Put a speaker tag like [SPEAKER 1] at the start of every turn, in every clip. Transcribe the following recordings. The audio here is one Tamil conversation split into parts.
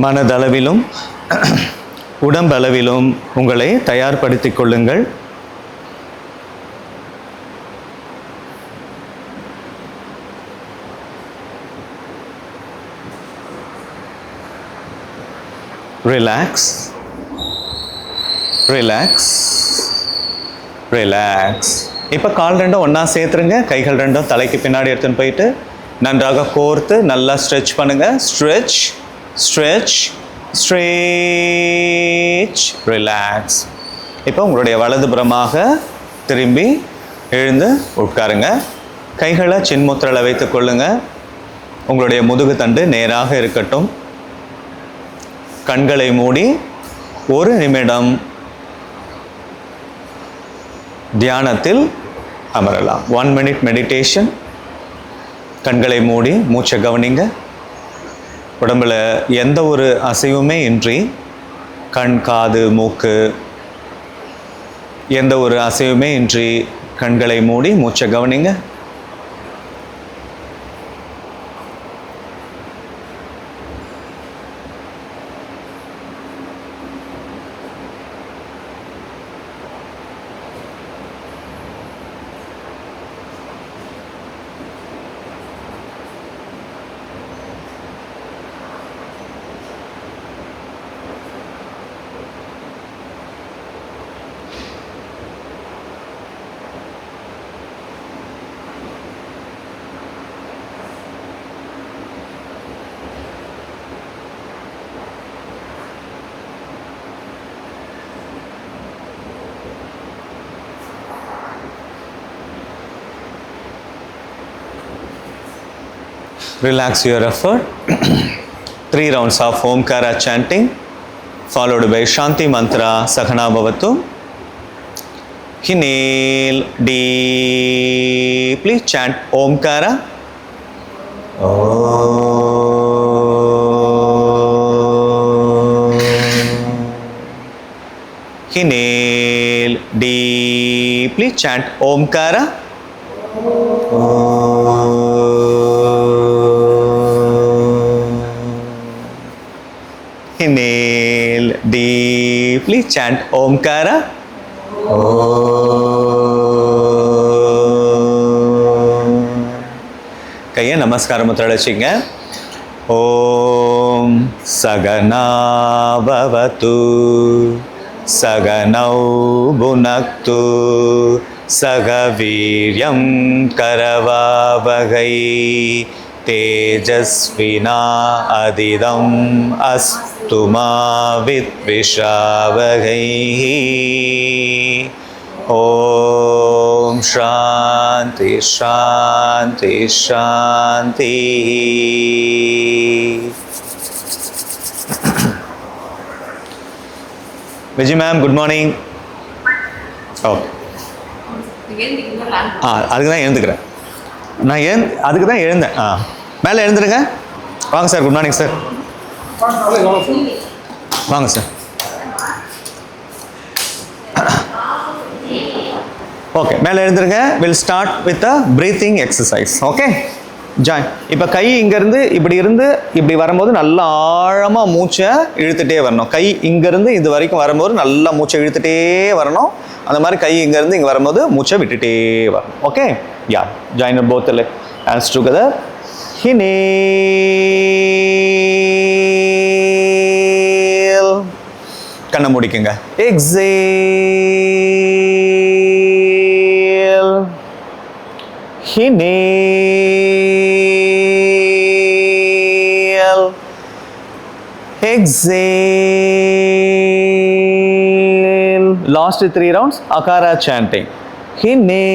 [SPEAKER 1] மனதளவிலும் உடம்பளவிலும் உங்களை தயார்படுத்திக் கொள்ளுங்கள். Relax, relax, relax. இப்போ கால் ரெண்டும் ஒன்றா சேர்த்துருங்க. கைகள் ரெண்டும் தலைக்கு பின்னாடி எடுத்துன்னு போயிட்டு நன்றாக கோர்த்து நல்லா ஸ்ட்ரெச் பண்ணுங்கள். Stretch, stretch, stretch, relax. இப்போ உங்களுடைய வலதுபுறமாக திரும்பி எழுந்து உட்காருங்க. கைகளை சின்முத்திரையில் வைத்துக் கொள்ளுங்க. உங்களுடைய முதுகு தண்டு நேராக இருக்கட்டும். கண்களை மூடி ஒரு நிமிடம் தியானத்தில் அமரலாம். 1 minute மெடிடேஷன். கண்களை மூடி மூச்சை கவனிங்க. உடம்புல எந்த ஒரு அசைவுமே இன்றி கண், காது, மூக்கு எந்த ஒரு அசைவுமே இன்றி கண்களை மூடி மூச்சை கவனிங்க. Relax your effort. 3 rounds of Omkara chanting followed by Shanti mantra Sakhana Bhavatu. Inhale deeply, chant Omkara. Inhale deeply, chant Omkara. Inhale deeply, chant Omkara. கையை நமஸ்கார முத்திரையில் வச்சுங்க. ஓம் சகனா பவது சகனௌ புனக்து சக வீர்யம் கரவாவகை தேஜஸ்வினா அதிதம் அஸ்து மா வித்விஷாவகை. ஓம் சாந்தி சாந்தி சாந்தி. Vijay ma'am, good morning. Okay, அதுக்கு தான் எழுந்துக்கிறேன் நான். அதுக்கு தான் எழுந்தேன். மேலே எழுந்துருங்க. வாங்க சார். Good morning sir. வாங்க சார். ஓகே, மேலே எழுந்துருங்க. Will start with a breathing exercise. Okay, join. இப்போ கை இங்கேருந்து இப்படி இருந்து இப்படி வரும்போது நல்லா ஆழமாக மூச்சை இழுத்துகிட்டே வரணும். கை இங்கேருந்து இது வரைக்கும் வரும்போது நல்லா மூச்சை இழுத்துகிட்டே வரணும். அந்த மாதிரி கை இங்கேருந்து இங்கே வரும்போது மூச்சை விட்டுட்டே வரணும். Okay, yeah, join both hands together. Inhale, கண்ணை முடிக்குங்க. Exhale. Inhale, exhale. Last 3 rounds, Akara chanting. Inhale,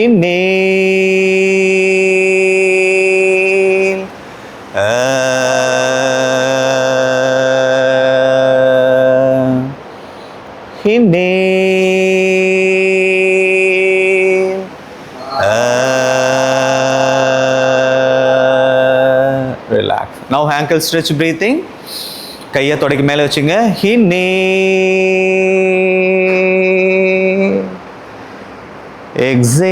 [SPEAKER 1] inhale, inhale, relax. Now ankle stretch breathing. கையை தொடைக்கு மேலே வச்சுங்க. Inhale, exhale,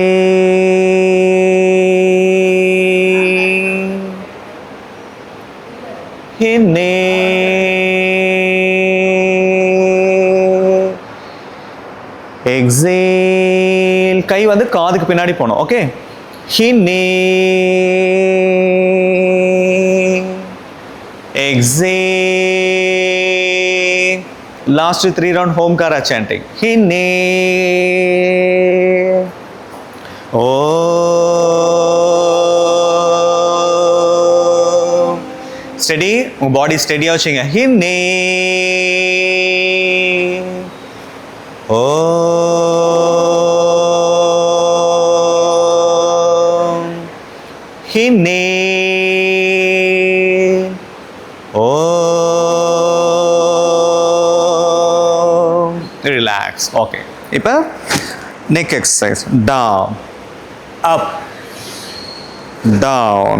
[SPEAKER 1] inhale, exhale. கை வந்து காதுக்கு பின்னாடி போணும். Okay, inhale, exhale. Last 3 round Homkara chanting. Inhale, oh, steady, உங்க body steady வச்சுங்க. Inhale, oh, inhale, oh, relax. Okay, இப்போ neck exercise. Down, up, down,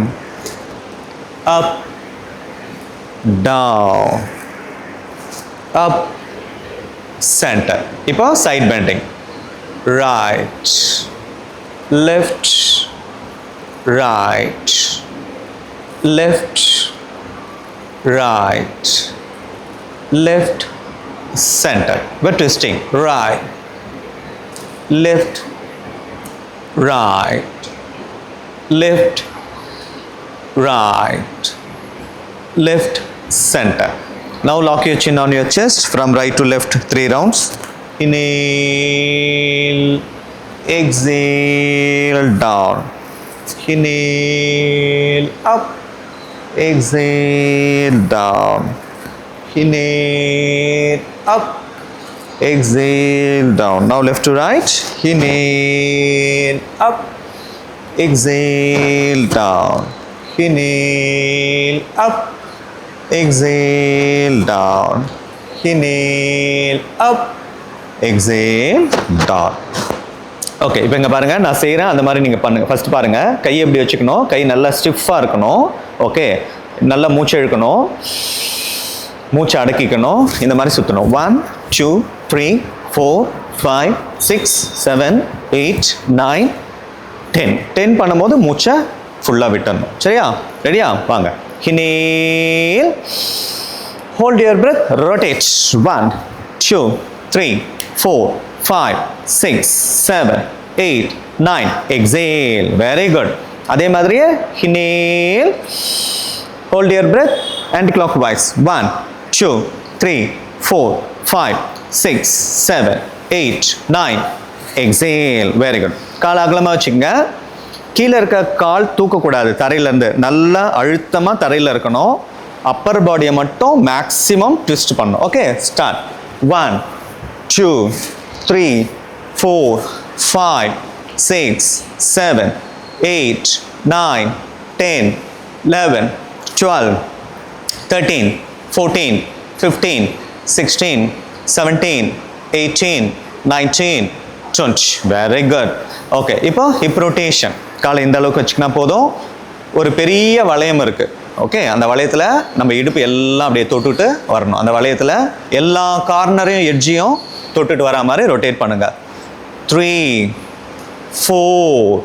[SPEAKER 1] up, down, up, center. இப்போ side bending. Right, left, right, left, right, left, center. We're twisting. Right, left, right, left, right, left, center. Now lock your chin on your chest from right to left 3 rounds. Inhale, exhale, down. Inhale, up, exhale, down. Inhale, up, exhale, down. Now left to right. Inhale, up, exhale, down. Inhale, up, exhale, down. Inhale, up, exhale, down. Okay, இப்போ இங்கே பாருங்கள், நான் செய்கிறேன், அந்த மாதிரி நீங்கள் பண்ணுங்கள். ஃபஸ்ட்டு பாருங்கள், கையை எப்படி வச்சுக்கணும், கை நல்லா ஸ்டிஃபாக இருக்கணும். ஓகே, நல்லா மூச்சை இழுக்கணும், மூச்சை அடக்கிக்கணும், இந்த மாதிரி சுற்றணும். 1 2 3 4 5 6 7 8 9 10. 10 பண்ணும்போது மூச்சை ஃபுல்லாக விட்டுடணும். சரியா? ரெடியா? வாங்க. Inhale, hold your breath, rotate. 1 2 3 4 5 6 7 8 9. Exhale. Very good. அதே மாதிரியே inhale, hold your breath, anti-clockwise. 1 2 3 4 5 6 7 8 9. Exhale. Very good. கால் அகலமாக வச்சுங்க. கீழே இருக்க கால் தூக்கக்கூடாது, தரையிலேருந்து நல்லா அழுத்தமாக தரையில் இருக்கணும். அப்பர் பாடியை மட்டும் மேக்ஸிமம் ட்விஸ்ட் பண்ணணும். Okay, start. 1 2 3 4 5 6 7 8 9 10 11 12 13 14 15 16 17 18 19 20. Very good. Okay, இப்போ ஹிப் ரொட்டேஷன். காலை இந்த அளவுக்கு வச்சுக்கினா போதும். ஒரு பெரிய வளையம் இருக்குது. ஓகே, அந்த வளையத்தில் நம்ம இடுப்பு எல்லாம் அப்படியே தொட்டுட்டு வரணும். அந்த வளையத்தில் எல்லா கார்னரையும் எட்ஜையும் தொட்டுட்டு வரா மாதிரி ரொட்டேட் பண்ணுங்க. 3 4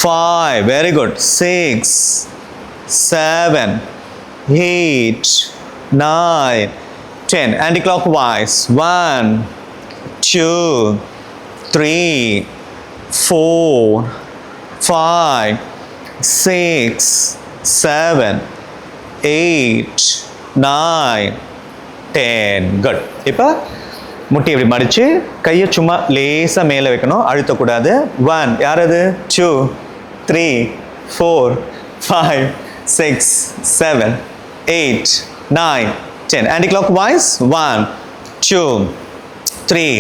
[SPEAKER 1] 5. Very good. 6 7 8 9 10. Anti-clockwise. 1 2 3 4 5 6 7 8 9 10. குட். இப்போ முட்டி இப்படி மடித்து கையை சும்மா லேசாக மேலே வைக்கணும், அழுத்தக்கூடாது. 1. யார் அது? 2 3 4 5 6 7 8 9 10. Anti-clockwise. 1 2 3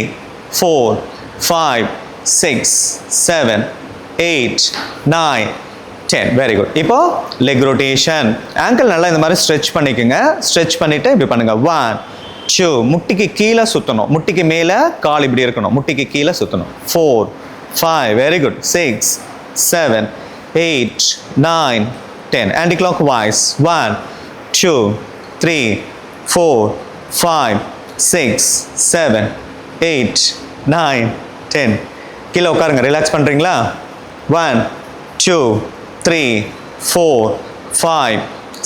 [SPEAKER 1] 4 5 6 7 8 9 10. Very good. இப்போ லெக் ரொட்டேஷன். ஆங்கிள் நல்லா இந்த மாதிரி ஸ்ட்ரெச் பண்ணிக்கோங்க. ஸ்ட்ரெச் பண்ணிவிட்டு இப்படி பண்ணுங்கள். 1 2. முட்டிக்கு கீழே சுற்றணும், முட்டிக்கு மேலே கால் இப்படி இருக்கணும், முட்டிக்கு கீழே சுற்றணும். 4 5. Very good. 6 7 8 9 10. Anti-clockwise. 1 2 3 4 5 6 7 8 9 10. கீழே உட்காருங்க. ரிலாக்ஸ் பண்ணுறீங்களா? 1 2 3 4 5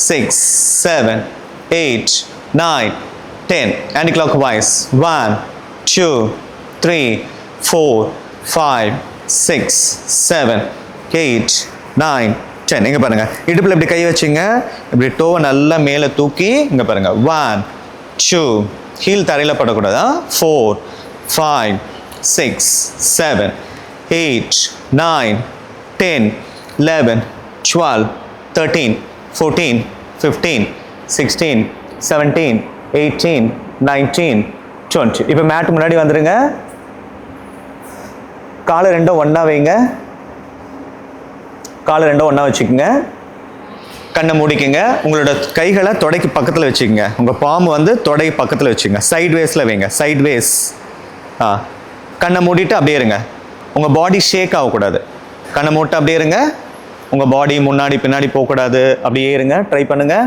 [SPEAKER 1] 6 7 8 9 10. Anti-clockwise. 1 2 3 4 5 6 7 8 9 10. இங்கே பாருங்கள், இடுப்பில் இப்படி கை வச்சுங்க. இப்படி டோவை நல்லா மேலே தூக்கி இங்கே பாருங்கள். 1 2 ஹீல் தரையில் படக்கூடாதா? 4 5 6 7 8 9 10 11 12 13 14 15 16 17 18 19 20. இப்போ மேட் முன்னாடி வந்துடுங்க. காலை ரெண்டும் ஒன்றா வைங்க. காலை ரெண்டும் ஒன்றா வச்சுக்கோங்க. கண்ணை மூடிக்குங்க. உங்களோட கைகளை தொடைக்கு பக்கத்தில் வச்சுக்கோங்க. உங்கள் பாம்பு வந்து தொடை பக்கத்தில் வச்சுக்கோங்க. சைட் வேஸில் வைங்க. Sideways. கண்ணை மூடிட்டு அப்படியே இருங்க. உங்கள் பாடி ஷேக் ஆகக்கூடாது. கண்ணை மூட்டு அப்படியே இருங்க. உங்கள் பாடி முன்னாடி பின்னாடி போகக்கூடாது. அப்படியே இருங்க. ட்ரை பண்ணுங்கள்.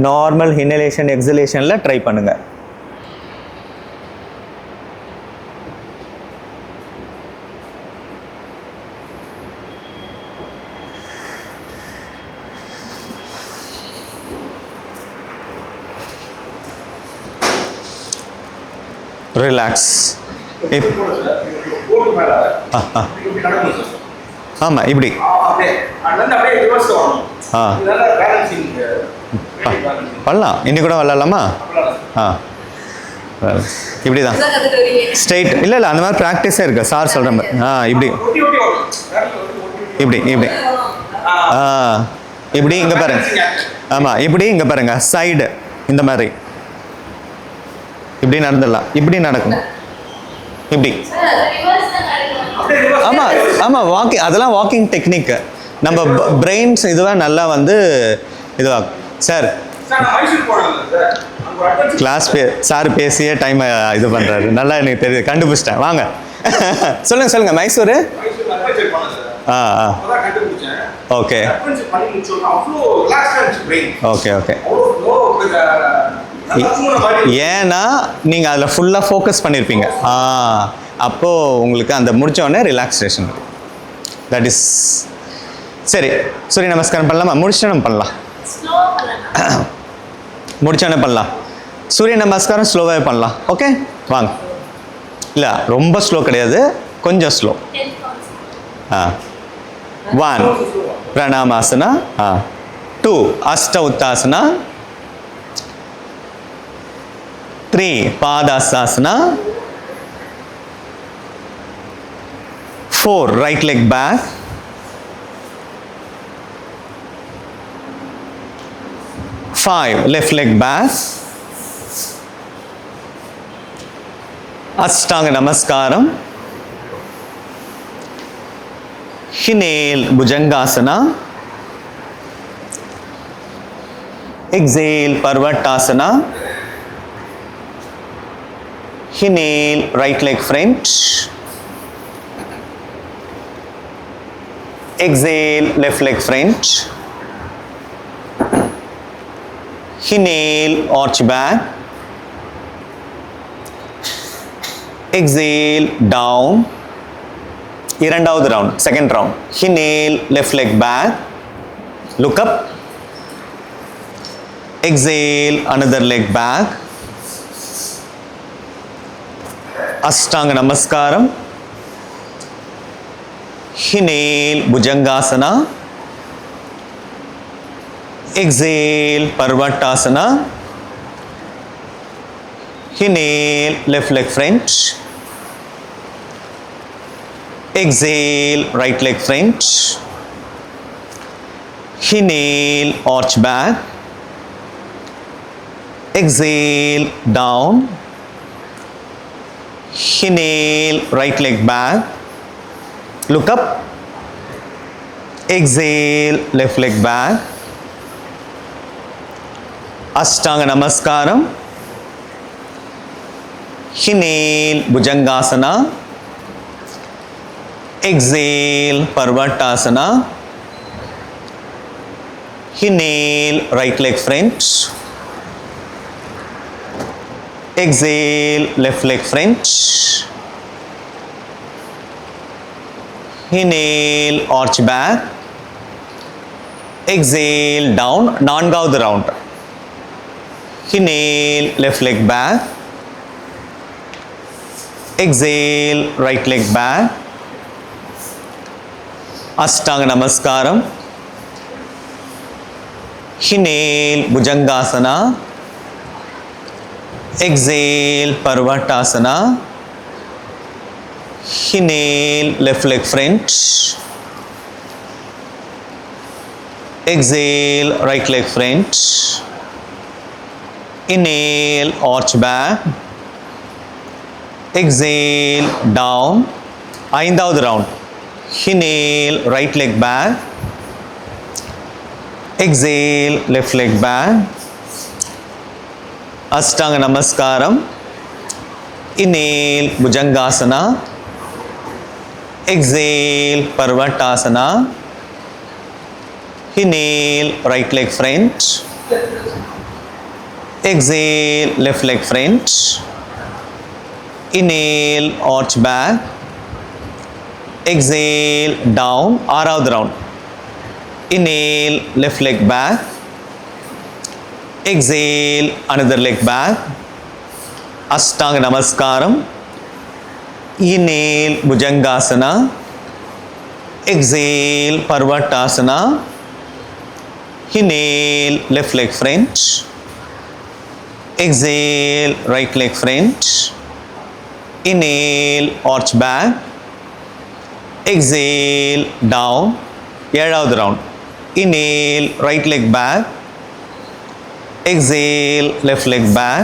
[SPEAKER 1] நார்மல் இன்ஹலேஷன் எக்ஸலேஷனில் ட்ரை பண்ணுங்கள். ரிலாக்ஸ். ஆமாம், இப்படி பண்ணலாம். இன்னி கூட விளாட்லாமா? இப்படி தான் ஸ்ட்ரெயிட். இல்லை அந்த மாதிரி ப்ராக்டிஸே இருக்கு. சார் சொல்கிற மாதிரி. இப்படி இப்படி இப்படி இப்படி இங்கே பாருங்க. ஆமாம், இப்படி இங்கே பாருங்க. சைடு இந்த மாதிரி இப்படி நடந்துடலாம். இப்படி நடக்கணும். இப்படி. ஆமாம் ஆமாம், வாக்கிங். அதெல்லாம் வாக்கிங் டெக்னிக். நம்ம பிரெயின்ஸ் இதுவாக நல்லா வந்து இதுவாகும். சார் கிளாஸ் சார் பேசியே டைம் இது பண்ணுறாரு. நல்லா எனக்கு தெரியுது, கண்டுபிடிச்சிட்டேன். வாங்க சொல்லுங்கள் சொல்லுங்கள். மைசூர். Okay okay okay. ஏன்னா நீங்கள் அதில் ஃபுல்லாக ஃபோக்கஸ் பண்ணியிருப்பீங்க. அப்போது உங்களுக்கு அந்த முடித்தோடனே ரிலாக்ஸேஷன். தட் இஸ் சரி. சூரிய நமஸ்காரம் பண்ணலாமா? முடிச்சோடனே நம்ம பண்ணலாம். முடிச்சோடனே பண்ணலாம். சூரிய நமஸ்காரம் ஸ்லோவாகவே பண்ணலாம். ஓகே வாங்க. இல்லை ரொம்ப ஸ்லோ கிடையாது, கொஞ்சம் ஸ்லோ. 1 பிரணாமாசனா. 2 அஷ்ட உத்தாசனா. 3 பாதாசாசனா. 4 right leg back. 5 left leg back. Ashtanga Namaskaram. Inhale Bhujangasana. Exhale Parvatasana. Inhale right leg French. Exhale left leg French. Inhale arch back. Exhale down. இரண்டாவது round, second round. Inhale left leg back. Look up. Exhale another leg back. Ashtanga Namaskaram. Inhale Bhujangasana. Exhale Parvatasana. Inhale left leg French. Exhale right leg French. Inhale arch back. Exhale down. Inhale right leg back. Look up. Exhale left leg back. Ashtanga Namaskaram. Inhale Bhujangasana. Exhale Parvatasana. Inhale right leg French. Exhale left leg French. Inhale, arch back. Exhale, down. நான்காவது round. Inhale, left leg back. Exhale, right leg back. Ashtanga Namaskaram. Inhale, Bhujangasana. Exhale, Parvatasana. Inhale, left leg French. Exhale, right leg French. Inhale, arch back. Exhale, down. ஐந்தாவது round. Inhale, right leg back. Exhale, left leg back. Ashtanga Namaskaram. Inhale, Bhujangasana. Exhale, Parvatasana. Inhale, right leg French. Exhale, left leg French. Inhale, arch back. Exhale, down. ஆறாவது round. Inhale, left leg back. Exhale, another leg back. Ashtanga Namaskaram. Inhale, Bhujangasana. Exhale, Parvatasana. Inhale, left leg French. Exhale, right leg French. Inhale, arch back. Exhale, down. ஏழாவது round. Inhale, right leg back. Exhale, left leg back.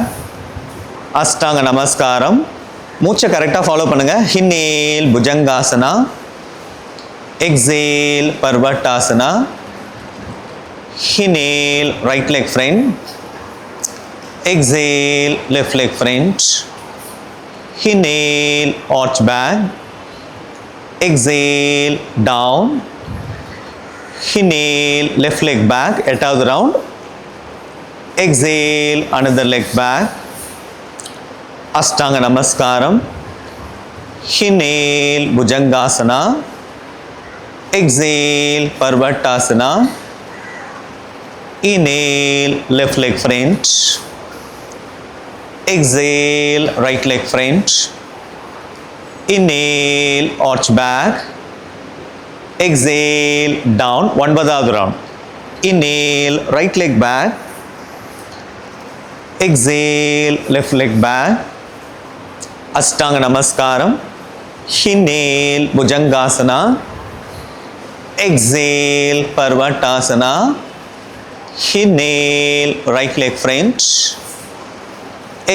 [SPEAKER 1] Ashtanga Namaskaram. மூச்சை கரெக்டாக ஃபாலோ பண்ணுங்க. Inhale, Bhujangasana. Exhale, Parvatasana. Inhale, right leg French. Exhale, left leg French. Inhale, arch back. Exhale, down. Inhale, left leg back. எட்டாவது round. Exhale, another leg back. Ashtanga Namaskaram. Inhale, Bhujangasana. Exhale, Parvatasana. Inhale, left leg French. Exhale, right leg French. Inhale, arch back. Exhale, down. ஒன்பதாவது round. Inhale, right leg back. Exhale, left leg back. Ashtanga Namaskaram. Inhale, Bhujangasana. Exhale, Parvatasana. Inhale, right leg French.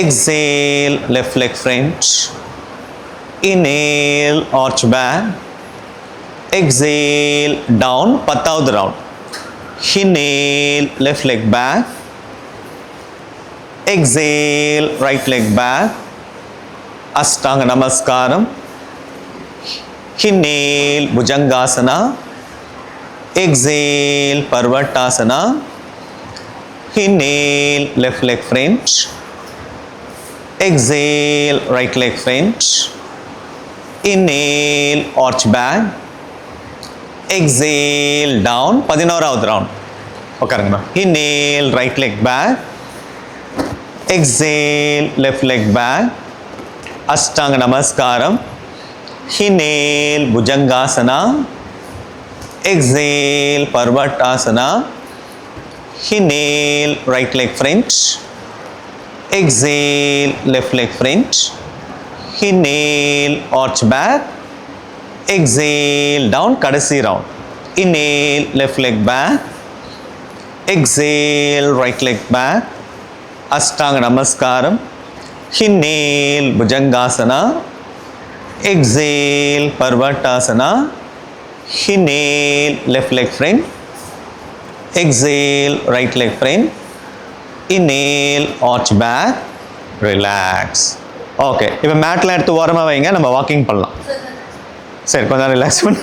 [SPEAKER 1] Exhale, left leg French. Inhale, arch back. Exhale, down. பத்தாவது round. Inhale, left leg back. Exhale, right leg back. Ashtanga Namaskaram. Inhale, Bhujangasana. Exhale, Parvatasana. Inhale, left leg French. Exhale, right leg French. Inhale, arch back. Exhale, down. 11வது round. உட்காருங்கண்ணா. Inhale, right leg back. Exhale, left leg back. Ashtanga Namaskaram. Inhale, Bhujangasana. Exhale, Parvatasana. Inhale, right leg French. Exhale, left leg French. Inhale, arch back. Exhale, down. கடைசி round. Inhale, left leg back. Exhale, right leg back. Ashtanga Namaskaram. Inhale, Bhujangasana. Exhale, Parvatasana. Inhale, left leg French. Exhale, right leg French. Inhale, arch back. Relax. Okay, இப்போ மேட்லாம் எடுத்து ஓரமாக வைங்க, நம்ம வாக்கிங் பண்ணலாம். சரி, கொஞ்சம் ரிலாக்ஸ் பண்ணு.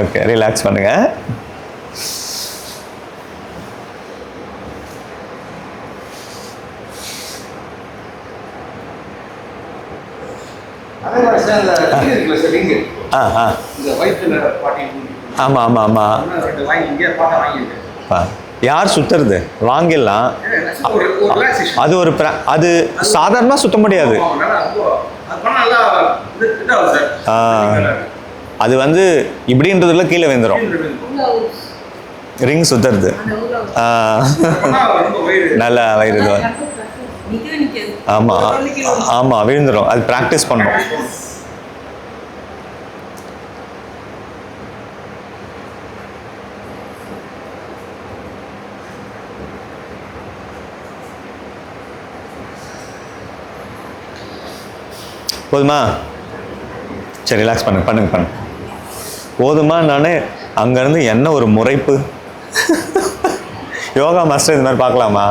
[SPEAKER 1] ஓகே, ரிலாக்ஸ் பண்ணுங்க. ஆ ஆ ஆமாம் ஆமாம் ஆமாம். யார் சுத்துறது? வாங்கிடலாம். அது ஒரு அது சாதாரணமாக சுத்த முடியாது. அது வந்து இப்படின்றதுல கீழே விழுந்துடும். ரிங் சுத்துறது நல்லா வயிறு. ஆமாம் ஆமாம் விழுந்துடும். அது ப்ராக்டிஸ் பண்ணும். போதுமா? சரி ரிலாக்ஸ் பண்ணுங்க. போதுமா? நான் அங்கேருந்து என்ன ஒரு முறைப்பு. யோகா மாஸ்டர் இந்த மாதிரி பார்க்கலாமா?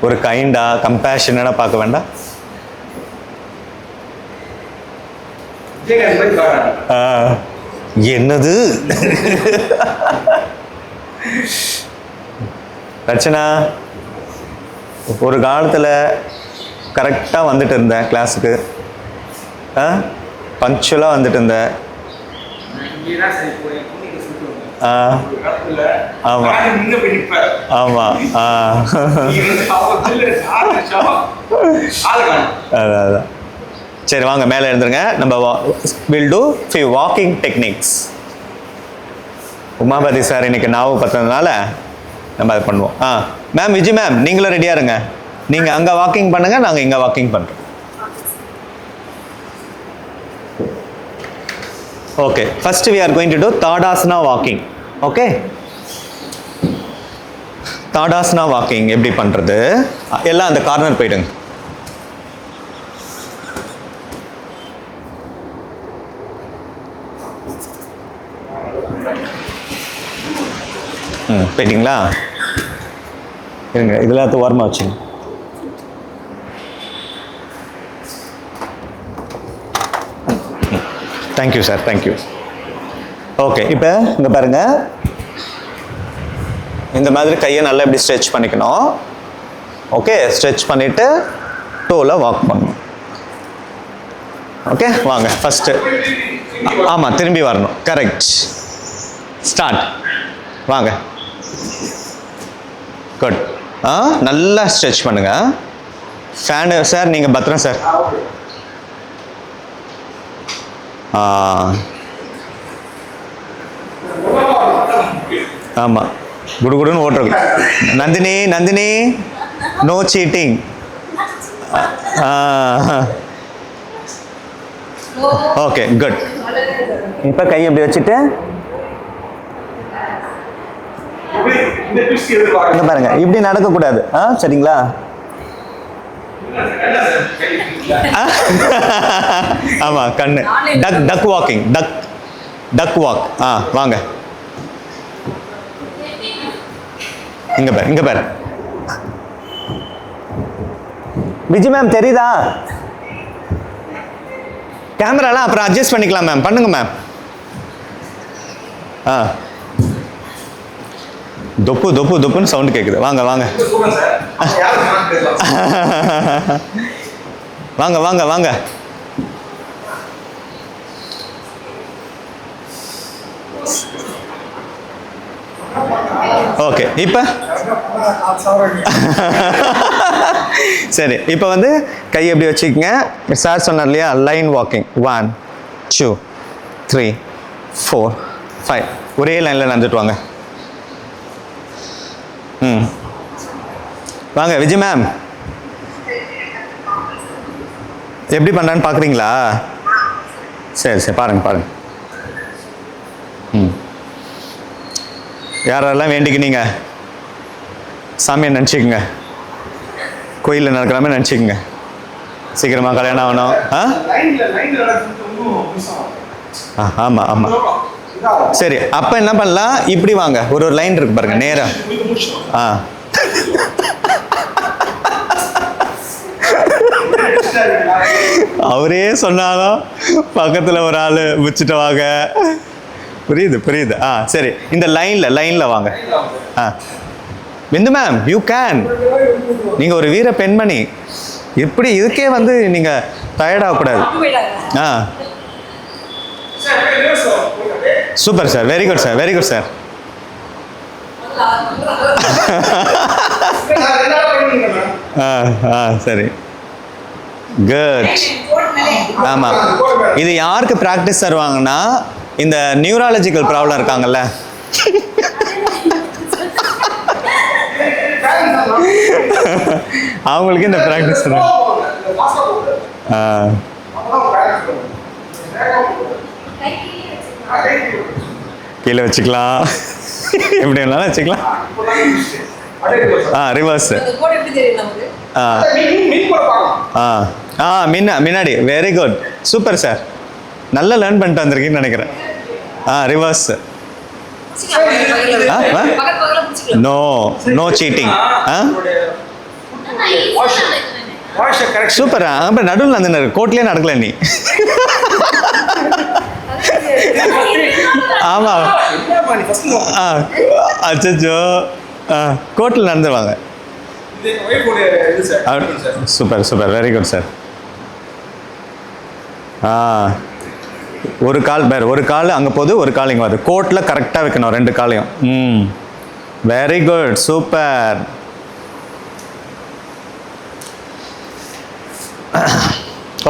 [SPEAKER 1] ஒரு கைண்டா கம்பேஷனாக பார்க்க வேண்டாம்? என்னது ரச்சனா? ஒரு காலத்தில் கரெக்டாக வந்துட்டு இருந்தேன் கிளாஸுக்கு. பங்க்சுவலாக வந்துட்டு இருந்தேன். ஆமாம் ஆமாம். அதான். சரி வாங்க மேலே எழுந்துருங்க. நம்ம will do few walking techniques. Umapathi sir இன்னைக்கு ஞாபகம் பத்தினதுனால நம்ம அதை பண்ணுவோம். மேம் விஜய் மேம் நீங்களும் ரெடியாக இருங்க. நீங்கள் அங்கே வாக்கிங் பண்ணுங்க, நாங்கள் இங்கே வாக்கிங் பண்ணுறோம். Okay, first we are going to do Tadasana walking. Okay, Tadasana walking எப்படி பண்ணுறது? எல்லாம் அந்த கார்னர் போயிடுங்க. போயிட்டீங்களா? இருங்க, இதெல்லாம் ஓரமாக வச்சுங்க. Thank you sir, thank you. ஓகே, இப்போ இங்கே பாருங்கள். இந்த மாதிரி கையை நல்லா இப்படி ஸ்ட்ரெச் பண்ணிக்கணும். ஓகே, ஸ்ட்ரெச் பண்ணிவிட்டு டோவில் வாக் பண்ணணும். ஓகே வாங்க ஃபஸ்ட்டு. ஆமாம் திரும்பி வரணும். கரெக்ட். ஸ்டார்ட். வாங்க. குட். நல்லா ஸ்ட்ரெச் பண்ணுங்கள். ஃபேனு சார் நீங்கள் பத்திரம் சார். ஆமாம் குடுகுடுன்னு ஓட்டுறது. Nandini Nandini no cheating. Okay good. இப்போ கை எப்படி வச்சுட்டு இங்கே பாருங்க, இப்படி நடக்கக்கூடாது. சரிங்களா? ஆமா கண்ணு. டக் வாக்கிங். டக் வாக். வாங்க. இங்க பாரு. விஜய் மேம் தெரியுதா? கேமராலாம் அப்புறம் அட்ஜஸ்ட் பண்ணிக்கலாம் மேம். பண்ணுங்க மேம். தொப்பு தொப்பு தொப்புன்னு சவுண்ட் கேட்குது. வாங்க வாங்க வாங்க வாங்க வாங்க. ஓகே, இப்போ சரி, இப்போ வந்து கை எப்படி வச்சுக்கோங்க. சார் சொன்னார் இல்லையா, லைன் வாக்கிங். 1 2 3 4 5 ஒரே லைனில் நடந்துட்டு வாங்க. வாங்க விஜய் மேம், எப்படி பண்ணுறான்னு பார்க்குறீங்களா? சரி பாருங்க. யாரெல்லாம் வேண்டிக்கினீங்க சாமியை நினச்சிக்கோங்க. கோயிலில் நடக்கிற மாதிரி நினச்சிக்கோங்க. சீக்கிரமாக கல்யாணம் ஆகணும். ஆமாம். சரி, அப்போ என்ன பண்ணலாம், இப்படி வாங்க. ஒரு லைன் இருக்கு பாருங்க, நேரா. அவரே சொன்னாலும் பக்கத்தில் ஒரு ஆள் வச்சுட்டு வாங்க. புரியுது. சரி, இந்த லைன்ல வாங்க. Bindu ma'am, you can. நீங்கள் ஒரு வீர பெண்மணி. இப்படி இதுக்கே வந்து நீங்கள் டயர்டாகக்கூடாது. ஆ super sir, very good sir, very good sir. சரி, குட். ஆமாம், இது யாருக்கு ப்ராக்டிஸ் தருவாங்கன்னா இந்த நியூராலஜிக்கல் ப்ராப்ளம் இருக்காங்கல்ல, அவங்களுக்கு இந்த ப்ராக்டிஸ் கீழே வச்சுக்கலாம், எப்படி வேணாலும் வச்சுக்கலாம். ரிவர்ஸ். முன்னாடி. வெரி குட், சூப்பர் சார், நல்லா லேர்ன் பண்ணிட்டு வந்திருக்கீங்கன்னு நினைக்கிறேன். Reverse. No no cheating. Super. அப்புறம் நடுவில் அந்த கோட்லேயே நடக்கல நீ. ஆமாம், அச்சோ, கோட்டில் நடந்துருவாங்க. Super super, very good sir. ஒரு கால் பேர், ஒரு கால் அங்கே போகுது, ஒரு கால் இங்கே வருது. கோட்டில் கரெக்டாக வைக்கணும் ரெண்டு காலையும். Very good, super.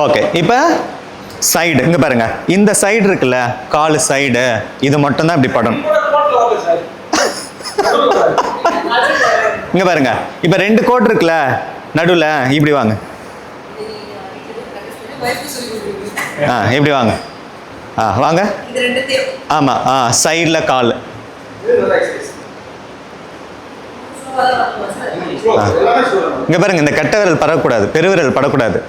[SPEAKER 1] ஓகே, இப்போ சைடு இங்கே பாருங்க, இந்த சைடு இருக்குல்ல, கால் சைடு, இது மட்டும்தான் இப்படி படணும். இங்கே பாருங்க, இப்போ ரெண்டு கோட் இருக்குல்ல நடுவில், இப்படி வாங்க. இப்படி வாங்க. வாங்க. ஆமாம், சைடில் கால். இங்கே பாருங்க, இந்த கட்டை விரல் படக்கூடாது, பெருவிரல் படக்கூடாது.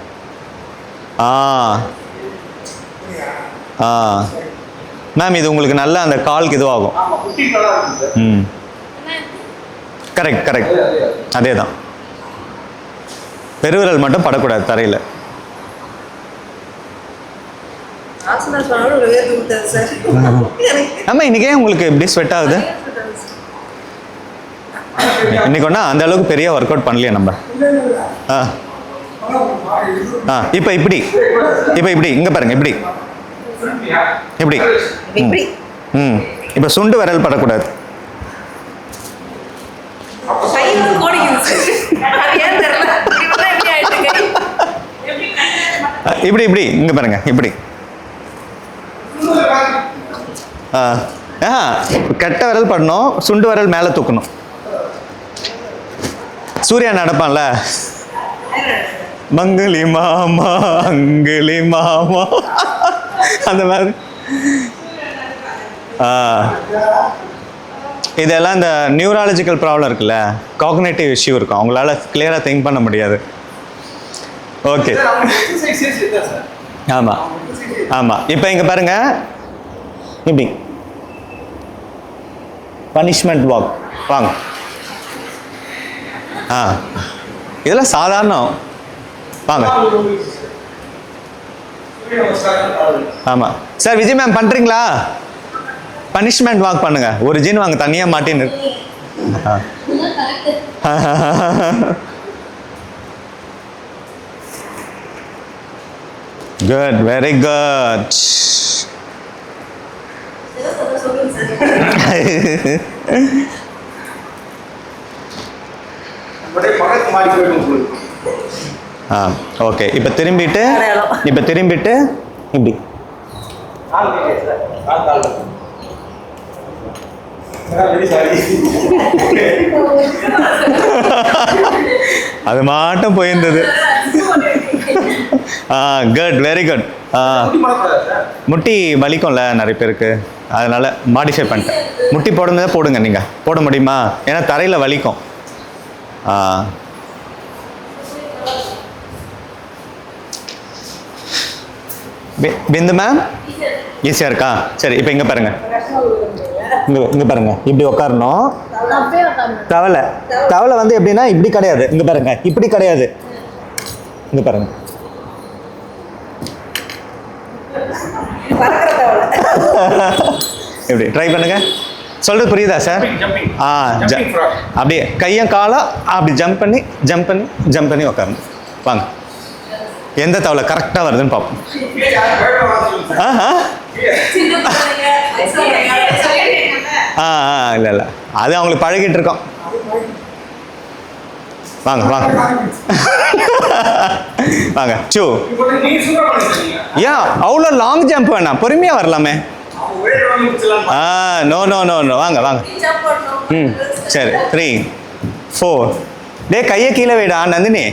[SPEAKER 1] மேம், இது உங்களுக்கு நல்லா அந்த காலுக்கு இதுவாகும். கரெக்ட் கரெக்ட், அதே தான். பெருவிரல் மட்டும் படக்கூடாது தரையில். ஆமாம், இன்னைக்கே உங்களுக்கு எப்படி ஸ்வெட் ஆகுது? இன்னைக்கு ஒன்றா அந்த அளவுக்கு பெரிய ஒர்க் அவுட் பண்ணலையே நம்ம. இப்போ இப்படி, இப்போ இப்படி, இங்கே பாருங்க, இப்படி இப்படி. இப்போ சுண்டு விரல் படக்கூடாது. இப்படி இப்படி, இங்கே பாருங்க, இப்படி. கட்ட விரல் படணும், சுண்டு விரல் மேலே தூக்கணும். சூர்யா நடப்பான்ல, மங்களி மாமா அங்கிலி மாமா, அந்த மாதிரி. இதெல்லாம் இந்த நியூராலஜிக்கல் ப்ராப்ளம் இருக்குல்ல, காக்னேட்டிவ் இஷ்யூ இருக்கும், அவங்களால கிளியராக திங்க் பண்ண முடியாது. ஓகே, ஆமாம் ஆமாம். இப்போ இங்கே பாருங்க, இப்படி பனிஷ்மெண்ட் வாக் வாங்க. இதெல்லாம் சாதாரணம், வாங்க. ஆமாம் சார், விஜய் மேம் பண்ணுறீங்களா? பனிஷ்மெண்ட் வாக் பண்ணுங்க. ஒரு ஜீன் வாங்க, தனியாக மாட்டின்னு. Good, very good. ஓகே, இப்போ திரும்பிட்டு இப்படி. அது மாட்டம் போயிருந்தது. Good, very good. முட்டி வலிக்கும்ல நிறைய பேருக்கு, அதனால மாடிஃபை பண்ணிட்டேன். முட்டி போடும்போது போடுங்க, நீங்கள் போட முடியுமா? ஏன்னா தரையில் வலிக்கும். பிந்து மேம் ஈஸியாக இருக்கா? சரி, இப்போ இங்கே பாருங்க, இங்கே பாருங்க, இப்படி உட்காரணும். தவளை வந்து எப்படின்னா இப்படி கிடையாது, இங்கே பாருங்க, இப்படி கிடையாது, இங்கே பாருங்க. இப்படி ட்ரை பண்ணுங்க. சொல்றது புரியுதா சார்? அப்படியே கையும் காலம் அப்படி ஜம்ப் பண்ணி உட்காரணும். வாங்க. எந்த தவளை கரெக்டாக வருதுன்னு பார்ப்போம். இல்லை இல்லை, அது அவங்களுக்கு பழகிட்டு இருக்கோம். வாங்க வாங்க வாங்க. சூ அவ்வளோ லாங் ஜம்ப் வேணாம், பொறுமையாக வரலாமே. நோ நோ நோ நோ, வாங்க வாங்க. சரி 3 4. டே கையை கீழே வைடா Nandini.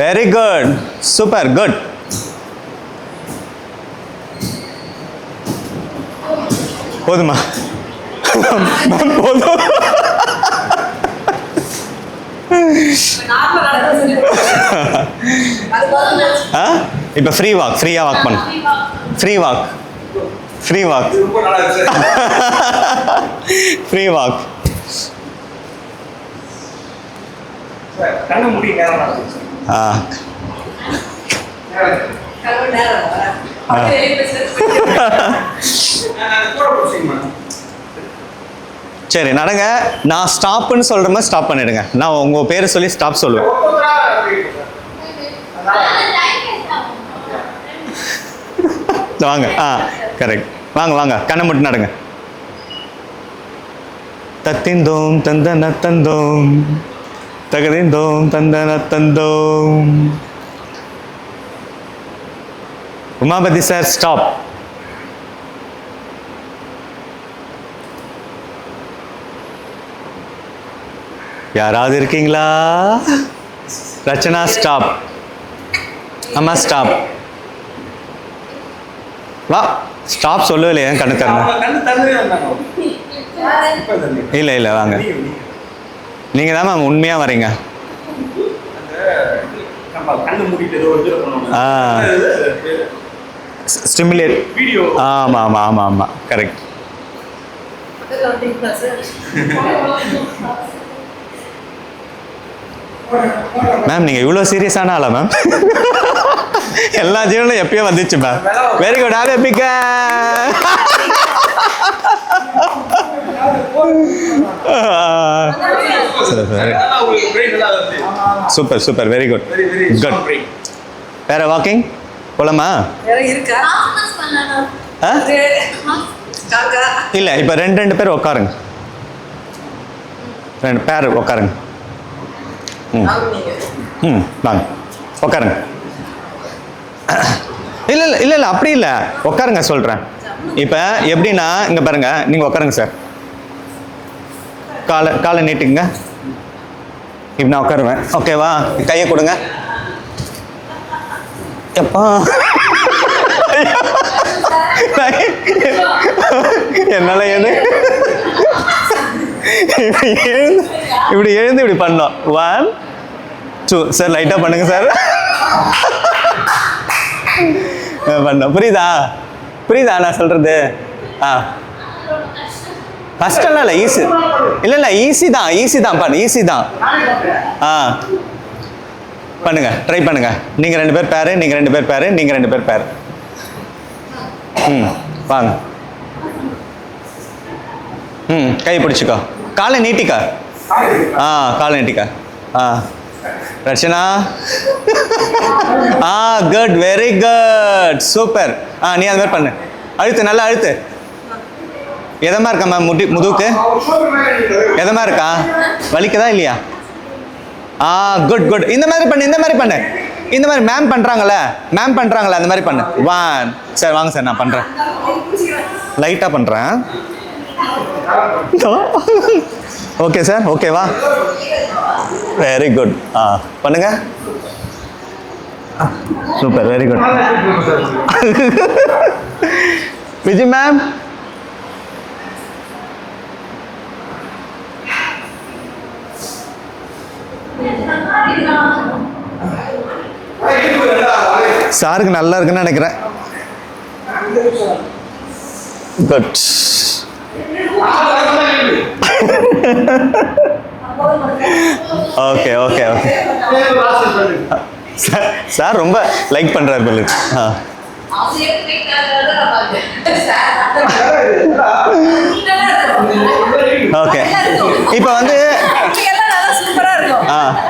[SPEAKER 1] Very good, super good. போதுமா? போதும். இப்போ ஃப்ரீ வாக், ஃப்ரீயா வாக் பண்ணு. Free walk, free walk, free walk. சரி நடங்க. நான் ஸ்டாப்னு சொல்ற மாதிரி ஸ்டாப் பண்ணிடுங்க. நான் உங்க பேரை சொல்லி ஸ்டாப் சொல்லுவேன். வாங்க. கரெக்ட். வாங்க வாங்க, கண்ணை மட்டும் நடங்க. தத்திந்தோம் தந்தன தந்தோம், தகதிந்தோம் தந்தன தந்தோம். Umapathi sir stop. யாராவது இருக்கீங்களா? ரச்சனா ஸ்டாப். அம்மா ஸ்டாப். வா ஸ்டாப் சொல்லவே இல்லையா? கண்ணு தரணும். இல்லை இல்லை வாங்க. நீங்கள் தான் மேம் உண்மையாக வரீங்க. ஸ்டிமுலேட். ஆமாம் ஆமாம் ஆமாம் ஆமாம் கரெக்ட். மேம் நீங்கள் இவ்வளோ சீரியஸான ஆளா மேம்? எல்லா ஜீவனும் எப்பயோ வந்துச்சு ma'am. Very good, have a big super super, very good good. வேற வாக்கிங் போலாமா? இல்லை இப்போ ரெண்டு பேர் உட்காருங்க. 2 பேர் உட்காருங்க. வாங்க உட்காருங்க. இல்லை இல்லை இல்லை இல்லை அப்படி இல்லை, உட்காருங்க சொல்கிறேன். இப்போ எப்படின்னா இங்கே பாருங்க, நீங்கள் உட்காருங்க சார். காலை நீட்டுங்க. இப்போ நான் உட்காருவேன், ஓகேவா? கையை கொடுங்க. எப்பா என்னால இப்படி எழுந்து இப்படி பண்ணோம். 1 2 சார் லைட்டாக பண்ணுங்க சார். பண்ணோம். புரியுதா புரியுதா நான் சொல்றது? கஷ்டம்லாம் இல்லை, ஈஸி. இல்லை இல்லை ஈஸி தான், ஈஸி தான் பண்ணு, ஈஸி தான். பண்ணுங்க, ட்ரை பண்ணுங்க. நீங்கள் 2 பேர் பேரு, நீங்கள் 2 பேர் பேரு, நீங்கள் 2 பேர் பேரு. வாங்க. கை பிடிச்சிக்கோ, காலை நீட்டிக்கா. காலை நீட்டிக்கா. Rachana good, very good, super. நீ அது மாதிரி பண்ணு. அழுத்து, நல்லா அழுத்து. எதமா இருக்கா மேம்? முதுகுக்கு எதமா இருக்கா? வலிக்குதா இல்லையா? Good good. இந்த மாதிரி பண்ணு, இந்த மாதிரி பண்ணு. இந்த மாதிரி மேம் பண்றாங்கல்ல, மேம் பண்றாங்கல்ல, அந்த மாதிரி பண்ணு. 1 சார் வாங்க சார், நான் பண்றேன். லைட்டா பண்றேன். ஓகே சார், ஓகேவா? Very good. பண்ணுங்க. Super, very good. Vijay ma'am சாருக்கு நல்லா இருக்குன்னு நினைக்கிறேன். Good. Okay okay okay. Sir ரொம்ப லைக் பண்றாரு பிள்ளை. ஓகே.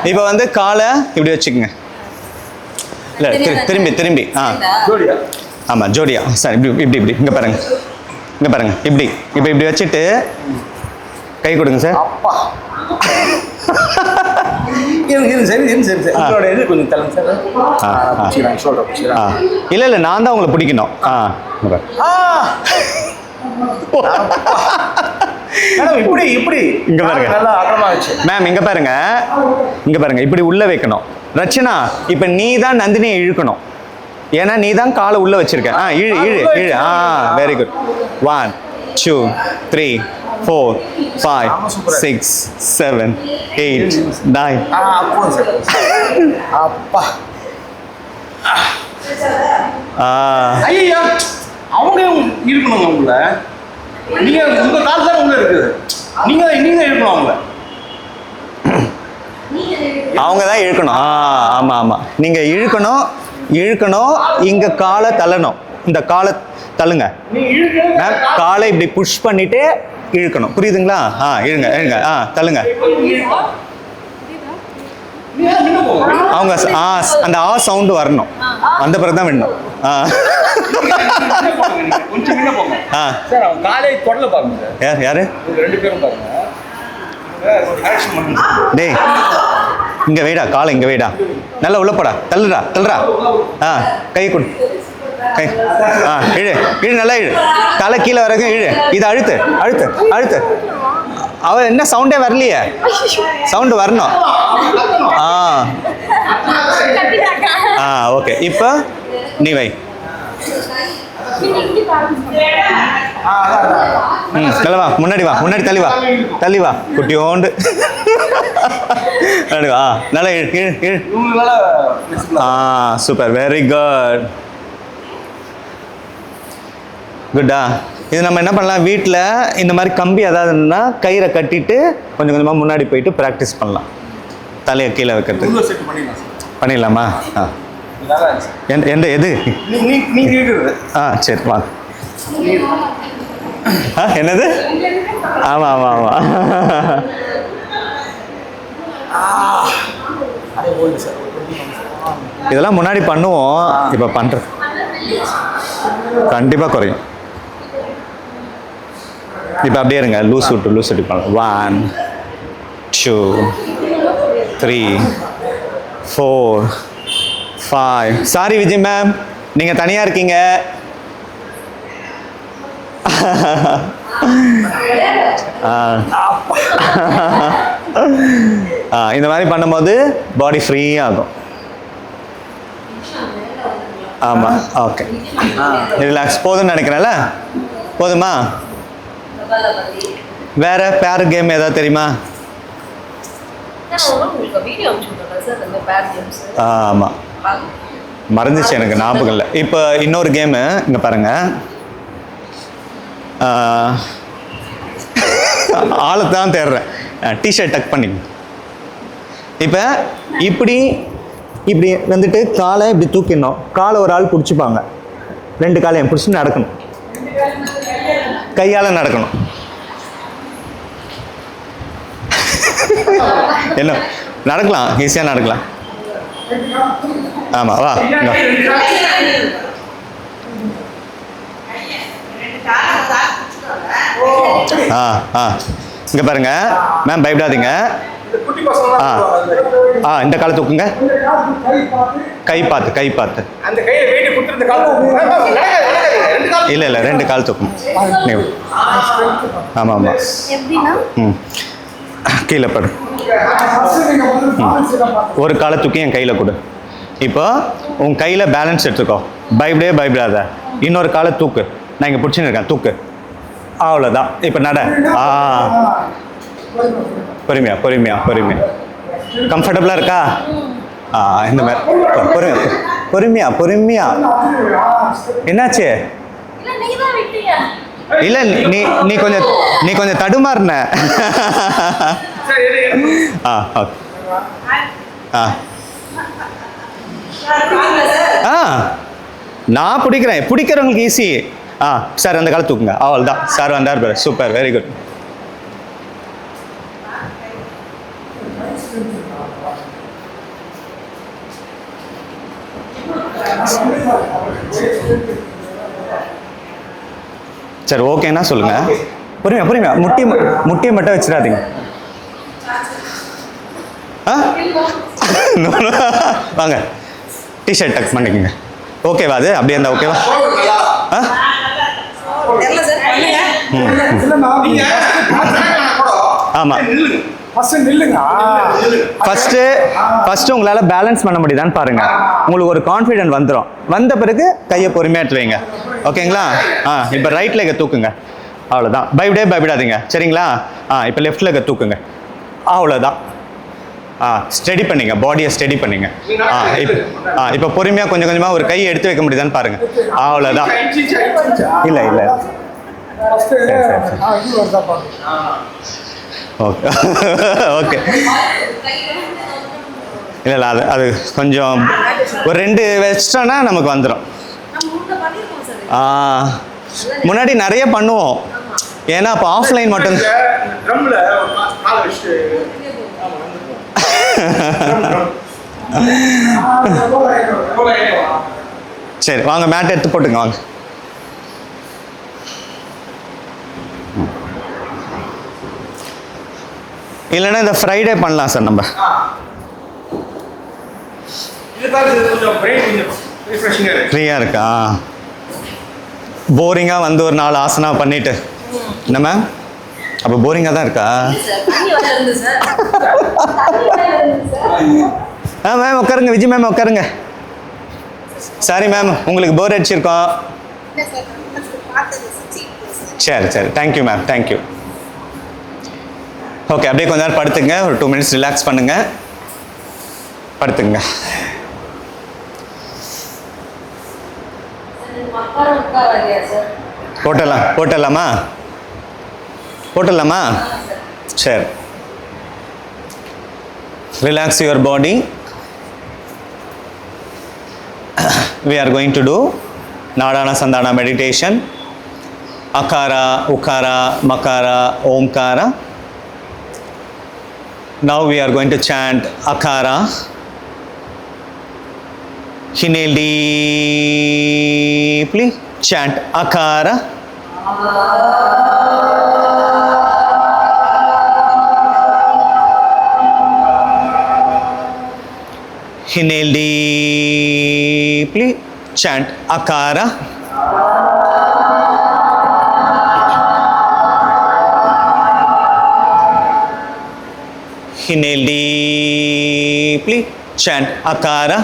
[SPEAKER 1] இப்போ வந்து காலை இப்படி வச்சுக்கோங்க. இல்லை திரும்பி திரும்பி
[SPEAKER 2] ஜோடியா?
[SPEAKER 1] ஆமாம் ஜோடியா. சார் இப்படி இப்படி இப்படி இங்கே பாருங்க, இங்கே பாருங்க, இப்படி இப்போ இப்படி வச்சுட்டு கை கொடுங்க சார்.
[SPEAKER 2] அப்பா சரி உங்களோட இது கொஞ்சம் தள்ளுங்க சார். சொல்கிறேன்.
[SPEAKER 1] இல்லை இல்லை, நான் தான் உங்களை பிடிக்கணும்.
[SPEAKER 2] இப்படி இப்படி
[SPEAKER 1] இங்க பாருங்க,
[SPEAKER 2] நல்லா அகலமாச்சு
[SPEAKER 1] மேம். இங்க பாருங்க, இங்க பாருங்க, இப்படி உள்ள வைக்கணும். ரச்சனா, இப்ப நீ தான் நந்தினியை இழுக்கணும், ஏன்னா நீ தான் காலை உள்ள வச்சிருக்க. இழு இழு இழு. Very good. 1 2 3 4 5 6 7 8 9.
[SPEAKER 2] அப்பா
[SPEAKER 1] ஐயா,
[SPEAKER 2] அவங்க இருக்கணும். உங்களை நீங்க உங்க கால் தான் உள்ள இருக்குது. நீங்க இருக்கணும்.
[SPEAKER 1] அவங்க தான் இழுக்கணும். ஆமா ஆமா, நீங்க இழுக்கணும். இங்க காலை தள்ளணும். இந்த காலை தள்ளுங்க. காலை இப்படி புஷ் பண்ணிட்டு இழுக்கணும். புரியுதுங்களா? இழுங்க இழுங்க. தள்ளுங்க. அவங்க அந்த சவுண்டு வரணும், அந்த பிறகு தான் விடணும். யாரு? டேய், இங்க வைடா, காலை இங்க வைடா, நல்லா உள்ள போடா, தள்ளுடா தள்ளுடா. கை கொடு, கை. இழு இழு, நல்லா இழு. தலை கீழே வரைக்கும் இழு. இதை அழுத்து அழுத்து அழுத்து. அவ என்ன சவுண்டே வரலையே, சவுண்டு வரணும். ஓகே, இப்போ நீ வை. நல்லா வா, முன்னாடி வா, முன்னாடி தள்ளி வா, தள்ளி வா, குட்டியோண்டு. வா, நல்லா இழு இழு இழு. Super, very good. குட்டா. இது நம்ம என்ன பண்ணலாம், வீட்டில் இந்த மாதிரி கம்பி ஏதாவது இருந்தா கயிறை கட்டிட்டு கொஞ்சம் கொஞ்சமாக முன்னாடி போயிட்டு ப்ராக்டிஸ் பண்ணலாம். தலையை கீழே வைக்கிறதுக்கு பண்ணிடலாமா? எந்த எது? சரி வா. என்னது? ஆமாம் ஆமாம் ஆமாம். இதெல்லாம் முன்னாடி பண்ணுவோம், இப்போ பண்ணுற கண்டிப்பாக குறையும். இப்போ அப்படியே இருங்க, லூஸ் விட்டு பண்ணலாம். 1 2 3 4 5. சாரி விஜய் மேம், நீங்க தனியா இருக்கீங்க. இந்த மாதிரி பண்ணும்போது பாடி ஃப்ரீ ஆகும். ஆமா, ஓகே, ரிலாக்ஸ். போதும்னு நினைக்கிறேன்ல? போதுமா? வேற பேர் கேம் ஏதாவது தெரியுமா? ஆமா, மறந்துச்சு, எனக்கு ஞாபகம் இல்லை. இப்போ இன்னொரு கேமு இங்க பாருங்க. ஆளை தான் தேடுறேன். டிஷர்ட் டக் பண்ணி இப்போ இப்படி இப்படி வந்துட்டு காலை இப்படி தூக்கிடணும். காலை ஒரு ஆள் பிடிச்சிப்பாங்க, 2 காலையும் பிடிச்சி நடக்கணும், கையால் நடக்கணும். என்ன நடக்கலாம், ஈஸியாக நடக்கலாம். ஆமாம், வா. இங்கே பாருங்க மேம், பயப்படாதீங்க. இந்த காலை தூக்குங்க, கை பார்த்து. இல்லை 2 கால் தூக்கணும். ஆமாம் ஆமாம். கீழே படு. ஒரு காலை தூக்கி என் கையில் கொடு. இப்போ உன் கையில் பேலன்ஸ் எடுத்துக்கோ, பயப்படாத. இன்னொரு காலை தூக்கு, நான் இங்கே பிடிச்சின்னு இருக்கேன், தூக்கு. அவ்வளோதான். இப்போ நட. பொறுமையா. கம்ஃபர்டபுளாக இருக்கா? இந்த மாதிரி பொறுமையா. என்னாச்சு? இல்லை, நீ கொஞ்சம் தடுமாறின. நான் பிடிக்கிறவங்களுக்கு ஈஸி. சார் அந்த காலை தூக்குங்க, அவ்வளோதான். சார் வந்தார் பாரு, சூப்பர், வெரி குட். சரி ஓகேன்னா சொல்லுங்க. புரியுங்க புரியுங்க. முட்டியை மட்டும் வச்சிடாதீங்க. ஆ வாங்க டிஷர்ட் டக் பண்ணிக்கோங்க. ஓகேவா? அது அப்படியே இருந்தா ஓகேவா? ஆ ஆமாம். ஃபர்ஸ்ட் உங்களால பேலன்ஸ் பண்ண முடியுதான்னு பாருங்க. உங்களுக்கு ஒரு கான்ஃபிடென்ட் வந்துடும். வந்த பிறகு கையை பொறுமையாட்டு வைங்க. ஓகேங்களா? இப்போ ரைட் லெக்கை தூக்குங்க. அவ்வளோதான். பயப்படாதீங்க. சரிங்களா? இப்போ லெஃப்ட் லெக்கை தூக்குங்க. அவ்வளோதான். ஸ்டெடி பண்ணிங்க. பாடியை ஸ்டெடி பண்ணிங்க. இப்போ பொறுமையாக கொஞ்சம் கொஞ்சமாக ஒரு கையை எடுத்து வைக்க முடியுதான்னு பாருங்க. அவ்வளோதான். இல்லை ஓகே ஓகே. இல்லை அது கொஞ்சம் ஒரு 2 வச்சிட்டோன்னா நமக்கு வந்துடும். முன்னாடி நிறைய பண்ணுவோம். ஏன்னா அப்போ ஆஃப்லைன் மட்டும். சரி வாங்க, மேட் எடுத்து போட்டுங்க வாங்க. இல்லைன்னா இந்த ஃப்ரைடே பண்ணலாம் சார். நம்ம ஃப்ரீயாக இருக்கா? போரிங்காக வந்து ஒரு 4 ஆசனா பண்ணிட்டு என்ன மேம்? அப்போ போரிங்காக தான் இருக்கா? மேம் உட்காருங்க. விஜய் மேம் உட்காருங்க. சாரி மேம், உங்களுக்கு போர் அடிச்சிருக்கோம். சரி தேங்க்யூ மேம், தேங்க்யூ. ஓகே, அப்படியே கொஞ்ச நேரம் படுத்துங்க. ஒரு 2 மினிட்ஸ் ரிலாக்ஸ் பண்ணுங்க. படுத்துங்க. போட்டலாமா? சரி. Relax your body. We are going to do Nadana Sandhana meditation. Akara, Ukara, Makara, Omkara. Now we are going to chant Akara. Inhale deeply. Chant Akara. Inhale deeply. Chant Akara. Inhale deeply. Chant Akara.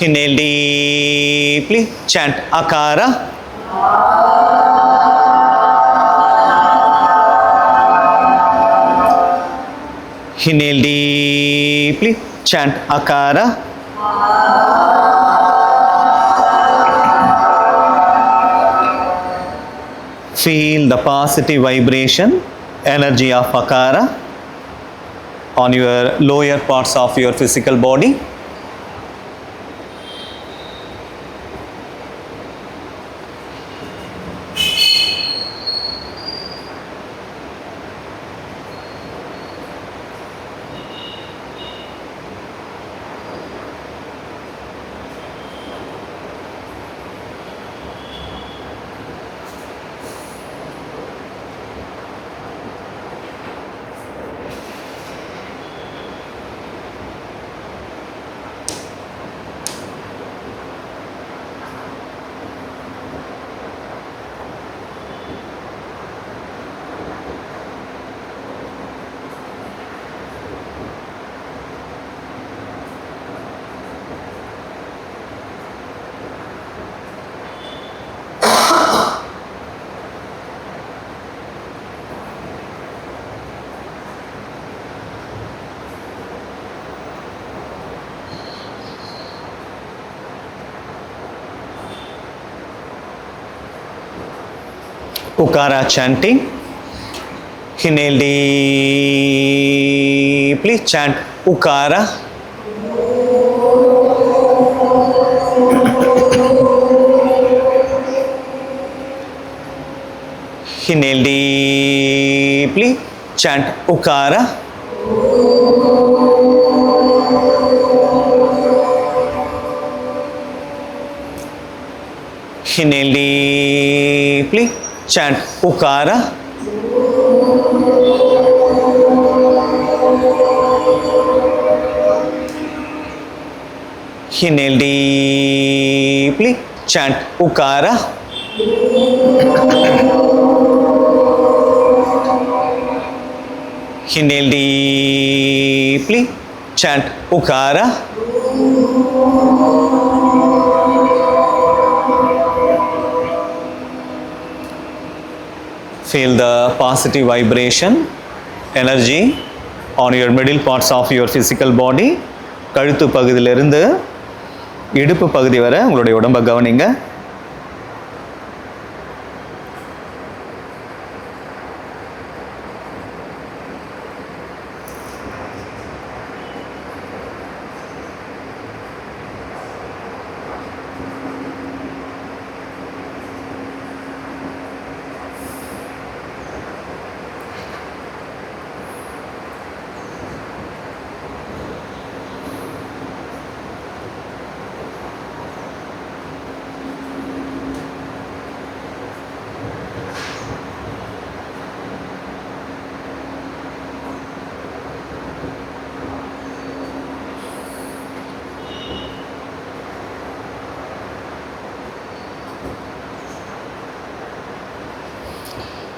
[SPEAKER 1] Inhale deeply. Chant Akara. Inhale deeply. Chant Akara. Feel the positive vibration, energy of Akara on your lower parts of your physical body. Ukara chanting. Inhale deeply. Chant Ukara. Inhale deeply. chant Ukara. Inhale deeply, chant Ukara. Inhale deeply, chant Ukara. Inhale deeply, chant Ukara. Feel the positive vibration, energy on your middle parts of your physical body. கழுத்து பகுதியிலிருந்து இடுப்பு பகுதி வரை உங்களுடைய உடம்பை கவனிங்க.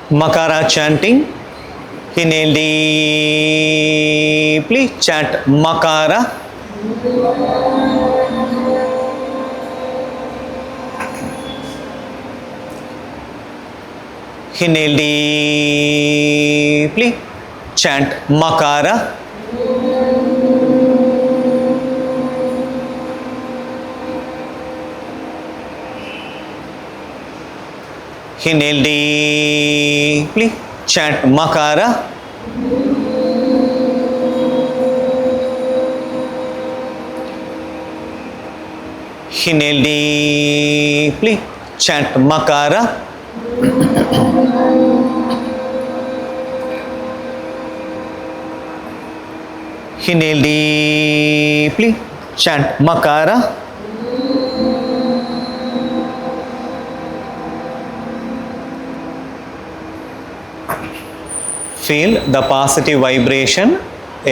[SPEAKER 1] Makara chanting. Inhale deeply, chant Makara. Inhale deeply, chant Makara. Inhale deeply, chant Makara. Inhale deeply, chant Makara. Inhale deeply, chant Makara. Feel the positive vibration,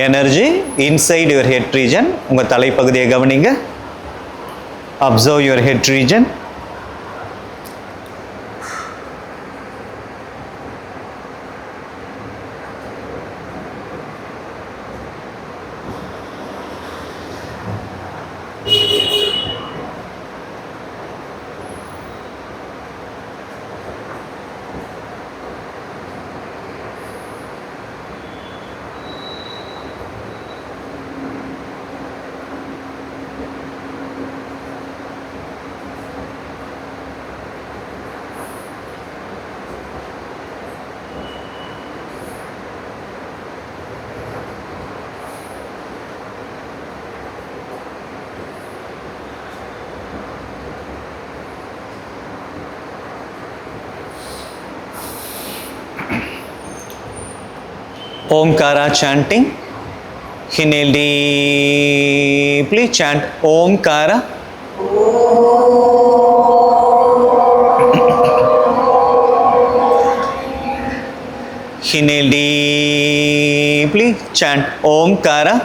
[SPEAKER 1] energy inside your head region. உங்கள் தலைப்பகுதியை கவனிங்க. Observe your head region. Omkara chanting. Inhale deeply, chant Omkara. Inhale deeply, chant Omkara.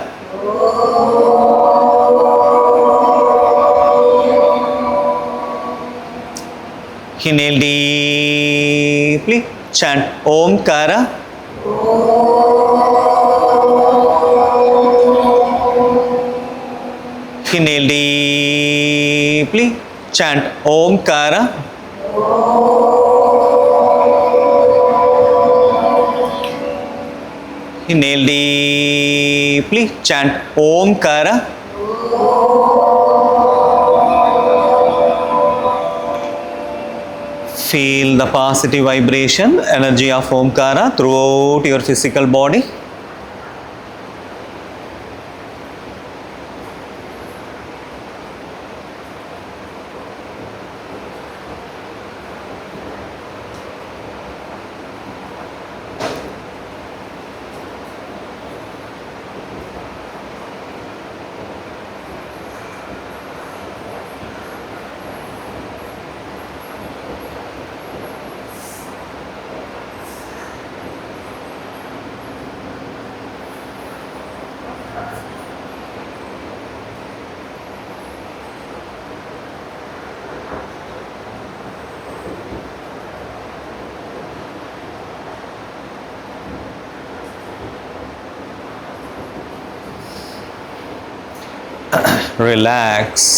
[SPEAKER 1] Inhale deeply, chant Omkara. Inhale deeply, chant Omkara. Inhale deeply, chant Omkara. Feel the positive vibration, energy of Omkara throughout your physical body. Relax,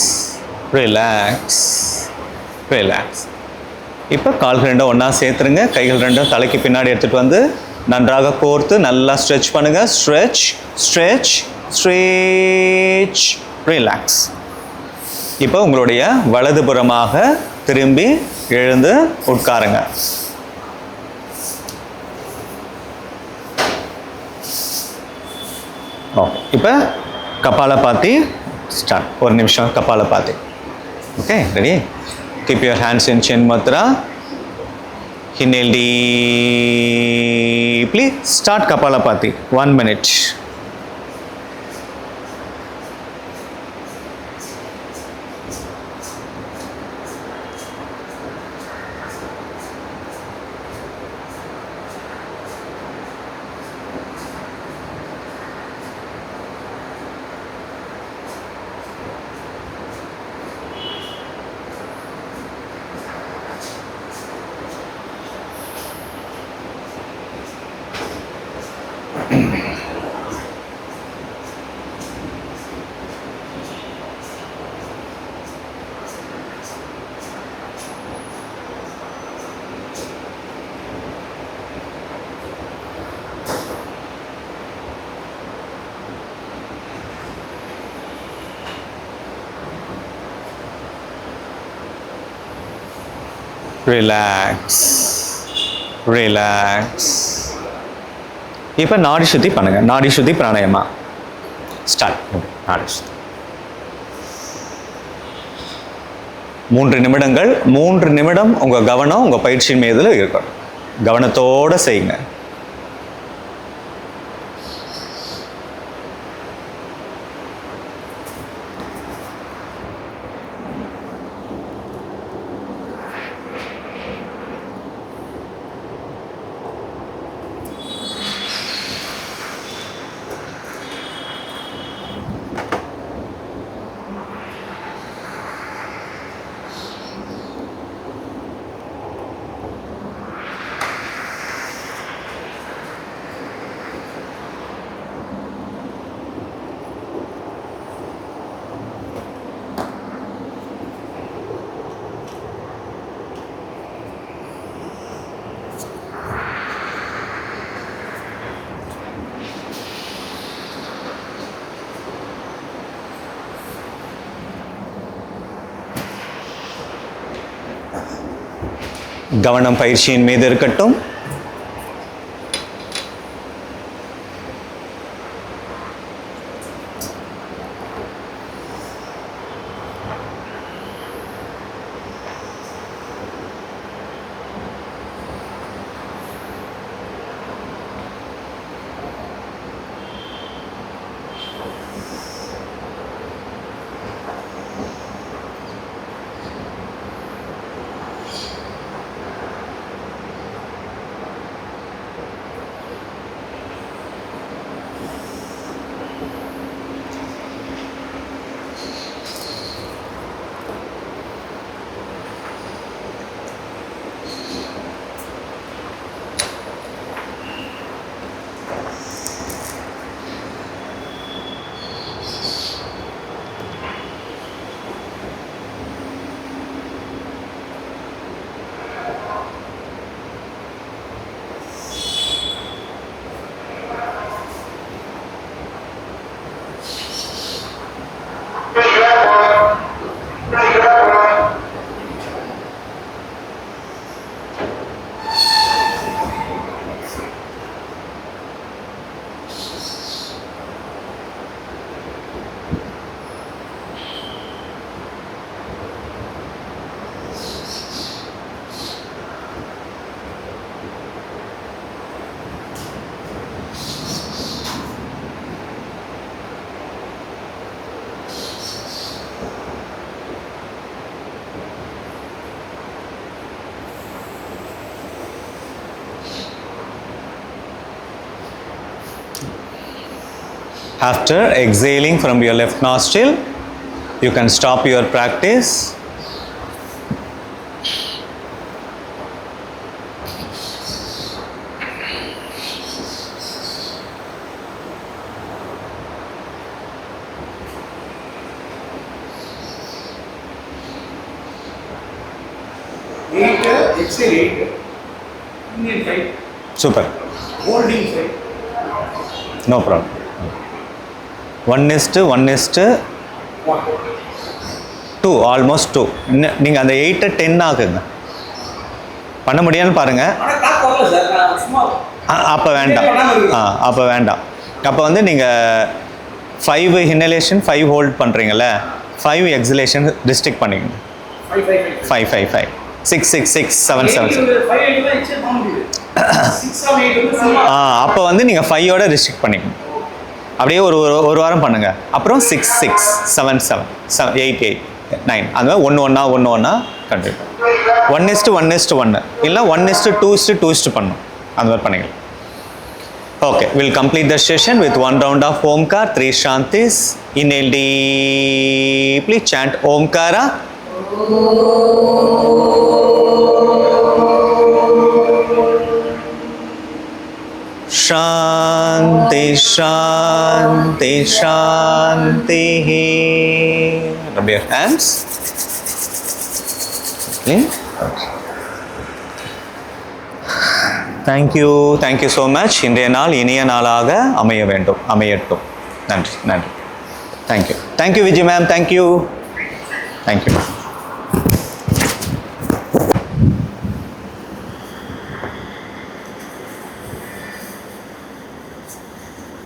[SPEAKER 1] relax, relax. இப்போ கால்கள் ரெண்டும் ஒன்றா சேர்த்துருங்க. கைகள் ரெண்டும் தலைக்கு பின்னாடி எடுத்துகிட்டு வந்து நன்றாக கோர்த்து நல்லா ஸ்ட்ரெச் பண்ணுங்கள். Stretch, stretch, stretch, relax. இப்போ உங்களுடைய வலதுபுறமாக திரும்பி எழுந்து உட்காருங்க. ஓகே, இப்போ கபாலபாத்தி ஸ்டார்ட். ஒரு நிமிஷம் Kapalabhati. Okay, ready? Keep your hands in chin mudra. Inhale deeply. Start Kapalabhati. 1 minute. Relax, relax. இப்போ நாடி சுத்தி பண்ணுங்க. நாடி சுத்தி பிராணாயாமா ஸ்டார்ட். நாடி சுத்தி 3 நிமிடங்கள். 3 நிமிடம் உங்கள் கவனம் உங்கள் பயிற்சியின் மீதுல இருக்கணும். கவனத்தோடு செய்யுங்க. கவனம் பயிற்சியின் மீது இருக்கட்டும். After exhaling from your left nostril, you can stop your practice.
[SPEAKER 2] side 8, Indian 5,
[SPEAKER 1] super,
[SPEAKER 2] holding 5.
[SPEAKER 1] No problem. 1:2, almost 2. நீங்கள் அந்த 8 10 ஆகுங்க. பண்ண முடியான்னு பாருங்கள்.
[SPEAKER 2] ஆனால் கிளாக் வரல சார், நான் சும்மா
[SPEAKER 1] அப்போ வேண்டாம். அப்போ வேண்டாம். அப்போ வந்து நீங்கள் 5 இன்ஹலேஷன் 5 ஹோல்ட் பண்ணுறீங்கல்ல, 5 எக்ஸலேஷன் டிஸ்ட்ரிக்ட் பண்ணிக்கணும்.
[SPEAKER 2] 5 5 5
[SPEAKER 1] 5 5 5 6 6 6 7 7
[SPEAKER 2] 5 8 தான் எக்ஸல் பண்ண முடியுது. 6 7 8 வந்து சும்மா
[SPEAKER 1] அப்போ வந்து நீங்கள் 5ஓட ரெஸ்ட்ரிக்ட் பண்ணிக்கணும். அப்படியே ஒரு வாரம் பண்ணுங்க. அப்புறம் 6 6 7 7 8 8 9 அந்த மாதிரி 1 1 கண்டினியூ. 1:1:1 இல்லை 1:2:2 பண்ணும். அந்த மாதிரி பண்ணிக்கலாம். Okay, we'll complete the session with 1 round of Omkar, 3 Shantis. Inhale deeply, chant Omkara. Shanti, Shanti, Shanti. Rub your hands. Okay. Thank you so much. இன்றைய நாள் இனிய நாளாக அமையட்டும். நன்றி. Thank you Vijay ma'am. தேங்க்யூ.